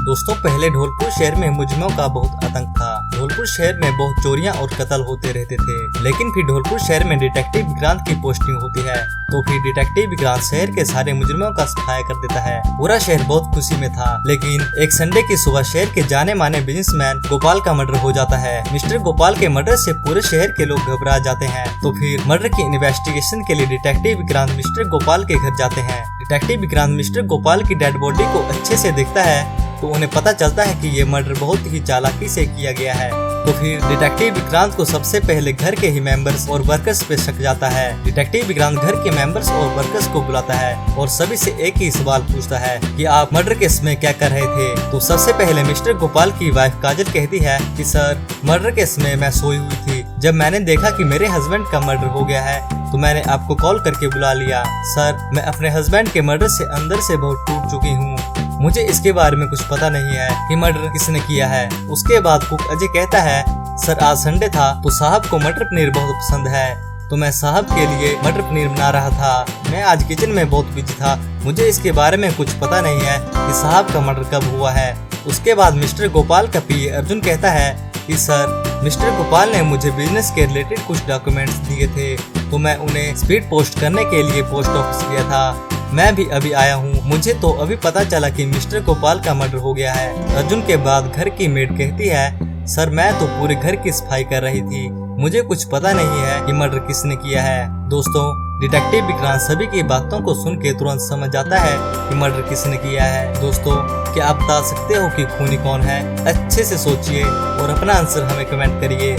दोस्तों पहले ढोलपुर शहर में मुजरिमों का बहुत आतंक था। ढोलपुर शहर में बहुत चोरियां और कत्ल होते रहते थे। लेकिन फिर ढोलपुर शहर में डिटेक्टिव विक्रांत की पोस्टिंग होती है, तो फिर डिटेक्टिव विक्रांत शहर के सारे मुजरिमों का सफाया कर देता है। पूरा शहर बहुत खुशी में था। लेकिन एक संडे की सुबह शहर के जाने माने बिजनेसमैन गोपाल का मर्डर हो जाता है। मिस्टर गोपाल के मर्डर से पूरे शहर के लोग घबरा जाते हैं। तो फिर मर्डर की इन्वेस्टिगेशन के लिए डिटेक्टिव विक्रांत मिस्टर गोपाल के घर जाते हैं। डिटेक्टिव विक्रांत मिस्टर गोपाल की डेड बॉडी को अच्छे से देखता है, तो उन्हें पता चलता है कि ये मर्डर बहुत ही चालाकी से किया गया है। तो फिर डिटेक्टिव विक्रांत को सबसे पहले घर के ही मेंबर्स और वर्कर्स पे शक जाता है। डिटेक्टिव विक्रांत घर के मेंबर्स और वर्कर्स को बुलाता है और सभी से एक ही सवाल पूछता है कि आप मर्डर केस में क्या कर रहे थे। तो सबसे पहले मिस्टर गोपाल की वाइफ काजल कहती है कि सर, मर्डर केस में मैं सोई हुई थी। जब मैंने देखा कि मेरे हस्बैंड का मर्डर हो गया है, तो मैंने आपको कॉल करके बुला लिया। सर, मैं अपने हस्बैंड के मर्डर से अंदर से बहुत टूट चुकी हूँ। मुझे इसके बारे में कुछ पता नहीं है कि मर्डर किसने किया है। उसके बाद कुक अजय कहता है, सर आज संडे था, तो साहब को मटर पनीर बहुत पसंद है, तो मैं साहब के लिए मटर पनीर बना रहा था। मैं आज किचन में बहुत बिजी था, मुझे इसके बारे में कुछ पता नहीं है कि साहब का मर्डर कब हुआ है। उसके बाद मिस्टर गोपाल का पीए अर्जुन कहता है कि सर, मिस्टर गोपाल ने मुझे बिजनेस के रिलेटेड कुछ डॉक्यूमेंट्स दिए थे, तो मैं उन्हें स्पीड पोस्ट करने के लिए पोस्ट ऑफिस गया था। मैं भी अभी आया हूँ। मुझे तो अभी पता चला कि मिस्टर गोपाल का मर्डर हो गया है। अर्जुन के बाद घर की मेड कहती है, सर मैं तो पूरे घर की सफाई कर रही थी, मुझे कुछ पता नहीं है कि मर्डर किसने किया है। दोस्तों डिटेक्टिव विक्रांत सभी की बातों को सुन के तुरंत समझ जाता है कि मर्डर किसने किया है। दोस्तों क्या आप बता सकते हो कि खूनी कौन है? अच्छे से सोचिए और अपना आंसर हमें कमेंट करिए।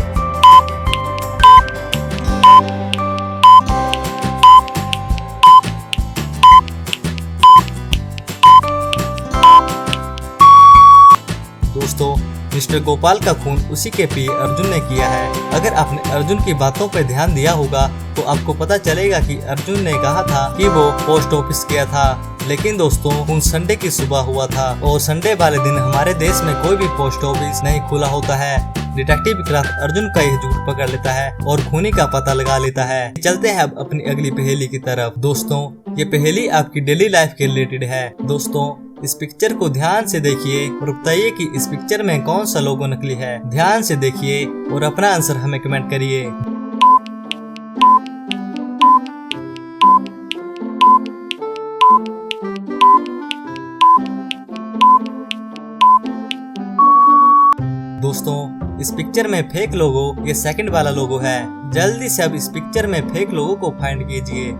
दोस्तों मिस्टर गोपाल का खून उसी के पीए अर्जुन ने किया है। अगर आपने अर्जुन की बातों पर ध्यान दिया होगा तो आपको पता चलेगा कि अर्जुन ने कहा था कि वो पोस्ट ऑफिस गया था। लेकिन दोस्तों खून संडे की सुबह हुआ था और संडे वाले दिन हमारे देश में कोई भी पोस्ट ऑफिस नहीं खुला होता है। डिटेक्टिव विक्रांत अर्जुन का यह झूठ पकड़ लेता है और खूनी का पता लगा लेता है। चलते हैं अब अपनी अगली पहेली की तरफ। दोस्तों ये पहेली आपकी डेली लाइफ के रिलेटेड है। दोस्तों इस पिक्चर को ध्यान से देखिए और बताइए कि इस पिक्चर में कौन सा लोगो नकली है। ध्यान से देखिए और अपना आंसर हमें कमेंट करिए। दोस्तों इस पिक्चर में फेक लोगो ये सेकंड वाला लोगो है। जल्दी से अब इस पिक्चर में फेक लोगो को फाइंड कीजिए।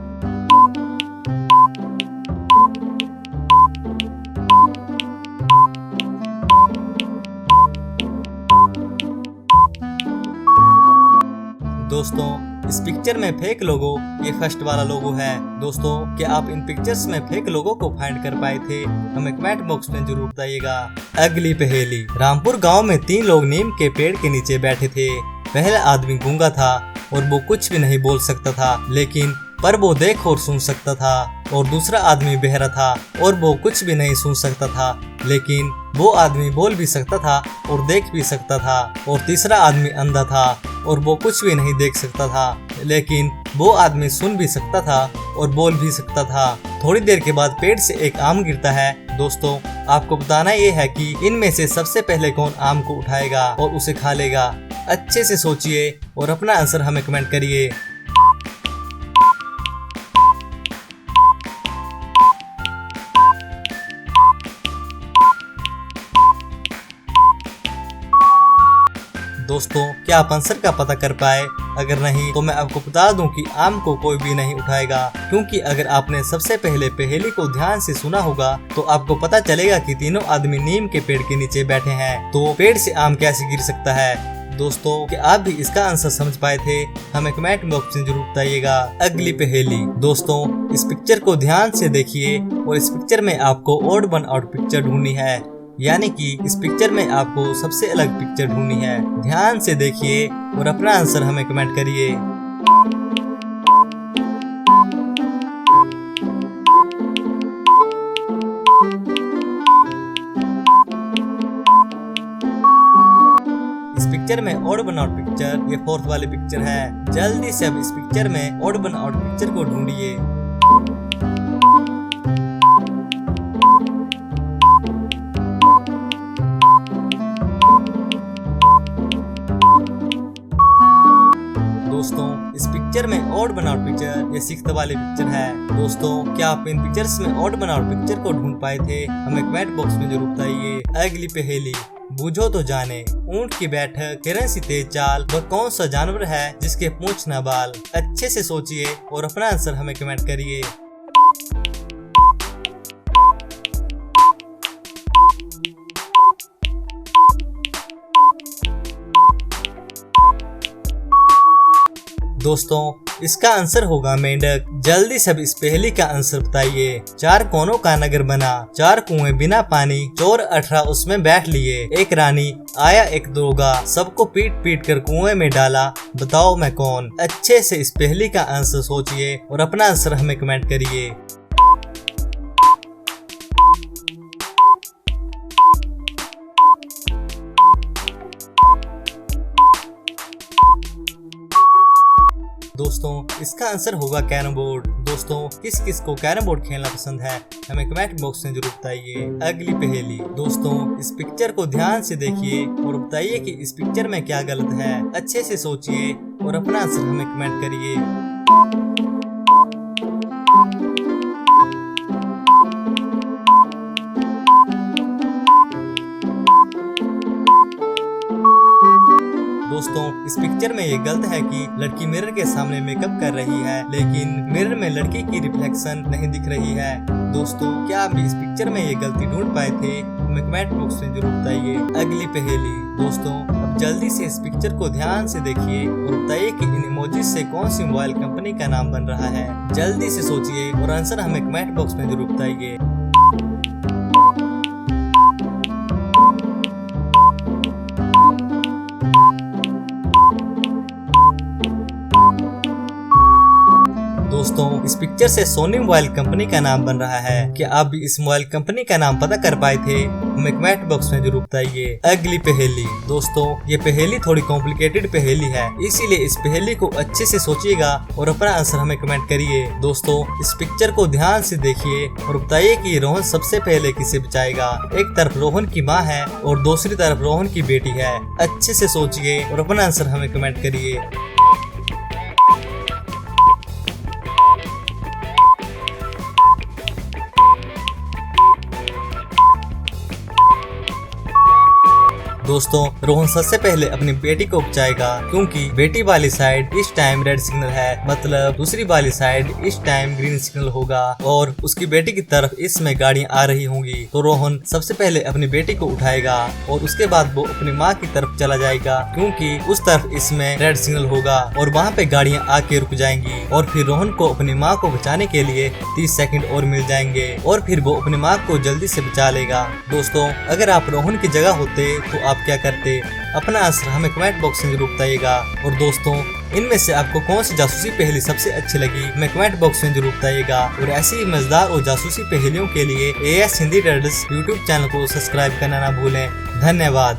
दोस्तों इस पिक्चर में फेक लोगो ये फर्स्ट वाला लोगो है। दोस्तों क्या आप इन पिक्चर्स में फेक लोगो को फाइंड कर पाए थे? हमें कमेंट बॉक्स में जरूर बताइएगा। अगली पहेली। रामपुर गांव में 3 लोग नीम के पेड़ के नीचे बैठे थे। पहला आदमी गूंगा था और वो कुछ भी नहीं बोल सकता था, लेकिन पर वो देख और सुन सकता था। और दूसरा आदमी बहरा था और वो कुछ भी नहीं सुन सकता था, लेकिन वो आदमी बोल भी सकता था और देख भी सकता था। और तीसरा आदमी अंधा था और वो कुछ भी नहीं देख सकता था, लेकिन वो आदमी सुन भी सकता था और बोल भी सकता था। थोड़ी देर के बाद पेड़ से एक आम गिरता है। दोस्तों आपको बताना ये है कि इनमें से सबसे पहले कौन आम को उठाएगा और उसे खा लेगा। अच्छे से सोचिए और अपना आंसर हमें कमेंट करिए। दोस्तों क्या आप आंसर का पता कर पाए? अगर नहीं तो मैं आपको बता दूं कि आम को कोई भी नहीं उठाएगा, क्योंकि अगर आपने सबसे पहले पहेली को ध्यान से सुना होगा तो आपको पता चलेगा कि तीनों आदमी नीम के पेड़ के नीचे बैठे हैं, तो पेड़ से आम कैसे गिर सकता है। दोस्तों क्या आप भी इसका आंसर समझ पाए थे? हमें कमेंट बॉक्स में जरूर बताइएगा। अगली पहेली। दोस्तों इस पिक्चर को ध्यान से देखिए और इस पिक्चर में आपको ऑड वन आउट पिक्चर ढूंढनी है, यानी कि इस पिक्चर में आपको सबसे अलग पिक्चर ढूंढनी है। ध्यान से देखिए और अपना आंसर हमें कमेंट करिए। इस पिक्चर में ऑड वन आउट पिक्चर ये फोर्थ वाली पिक्चर है। जल्दी से अब इस पिक्चर में ऑड वन आउट पिक्चर को ढूंढिए। पिक्चर में ऑड बनावट पिक्चर या सिक्स्थ वाली पिक्चर है। दोस्तों क्या आप इन पिक्चर्स में ऑड बनावट पिक्चर को ढूंढ पाए थे? हमें कमेंट बॉक्स में जरूर बताइए। अगली पहेली, बूझो तो जाने, ऊंट की बैठक, हिरन सी तेज चाल, वह कौन सा जानवर है जिसके पूंछ न बाल? अच्छे से सोचिए और अपना आंसर हमें कमेंट करिए। दोस्तों इसका आंसर होगा मेंढक। जल्दी सब इस पहेली का आंसर बताइए। 4 कोनों का नगर बना, 4 कुएं बिना पानी, चोर 18 उसमें बैठ लिए, एक रानी आया एक दरोगा, सबको पीट पीट कर कुएं में डाला, बताओ मैं कौन? अच्छे से इस पहेली का आंसर सोचिए और अपना आंसर हमें कमेंट करिए। दोस्तों इसका आंसर होगा कैरम बोर्ड। दोस्तों किस किस को कैरम बोर्ड खेलना पसंद है हमें कमेंट बॉक्स में जरूर बताइए। अगली पहेली, दोस्तों इस पिक्चर को ध्यान से देखिए और बताइए कि इस पिक्चर में क्या गलत है। अच्छे से सोचिए और अपना आंसर हमें कमेंट करिए। दोस्तों इस पिक्चर में ये गलत है कि लड़की मिरर के सामने मेकअप कर रही है, लेकिन मिरर में लड़की की रिफ्लेक्शन नहीं दिख रही है। दोस्तों क्या आप इस पिक्चर में ये गलती ढूंढ पाए थे? हमें कमेंट बॉक्स में जरूर बताइए। अगली पहेली, दोस्तों अब जल्दी से इस पिक्चर को ध्यान से देखिए और बताइए कि इन इमोजी से कौन सी मोबाइल कंपनी का नाम बन रहा है। जल्दी से सोचिए और आंसर हमें कमेंट बॉक्स में जरूर बताइए। दोस्तों इस पिक्चर से सोनी मोबाइल कंपनी का नाम बन रहा है। क्या आप भी इस मोबाइल कंपनी का नाम पता कर पाए थे? हमें कमेंट बॉक्स में जरूर बताइए। अगली पहेली, दोस्तों ये पहेली थोड़ी कॉम्प्लिकेटेड पहेली है, इसीलिए इस पहेली को अच्छे से सोचिएगा और अपना आंसर हमें कमेंट करिए। दोस्तों इस पिक्चर को ध्यान से देखिए और बताइए कि रोहन सबसे पहले किसे बचाएगा। एक तरफ रोहन की माँ है और दूसरी तरफ रोहन की बेटी है। अच्छे से सोचिए और अपना आंसर हमें कमेंट करिए। दोस्तों रोहन सबसे पहले अपनी बेटी को बचाएगा, क्योंकि बेटी वाली साइड इस टाइम रेड सिग्नल है, मतलब दूसरी वाली साइड इस टाइम ग्रीन सिग्नल होगा और उसकी बेटी की तरफ इसमें गाड़ियां आ रही होंगी। तो रोहन सबसे पहले अपनी बेटी को उठाएगा और उसके बाद वो अपनी माँ की तरफ चला जाएगा, क्योंकि उस तरफ इसमें रेड सिग्नल होगा और वहाँ पे गाड़ियां आके रुक जाएंगी और फिर रोहन को अपनी माँ को बचाने के लिए 30 सेकंड और मिल जाएंगे और फिर वो अपनी माँ को जल्दी से बचा लेगा। दोस्तों अगर आप रोहन की जगह होते तो आप क्या करते? अपना आंसर हमें कमेंट बॉक्स में जरूर बताइएगा। और दोस्तों इनमें से आपको कौन सी जासूसी पहेली सबसे अच्छी लगी हमें कमेंट बॉक्स में जरूर बताइएगा। और ऐसी मजेदार और जासूसी पहेलियों के लिए AS हिंदी यूट्यूब चैनल को सब्सक्राइब करना ना भूलें। धन्यवाद।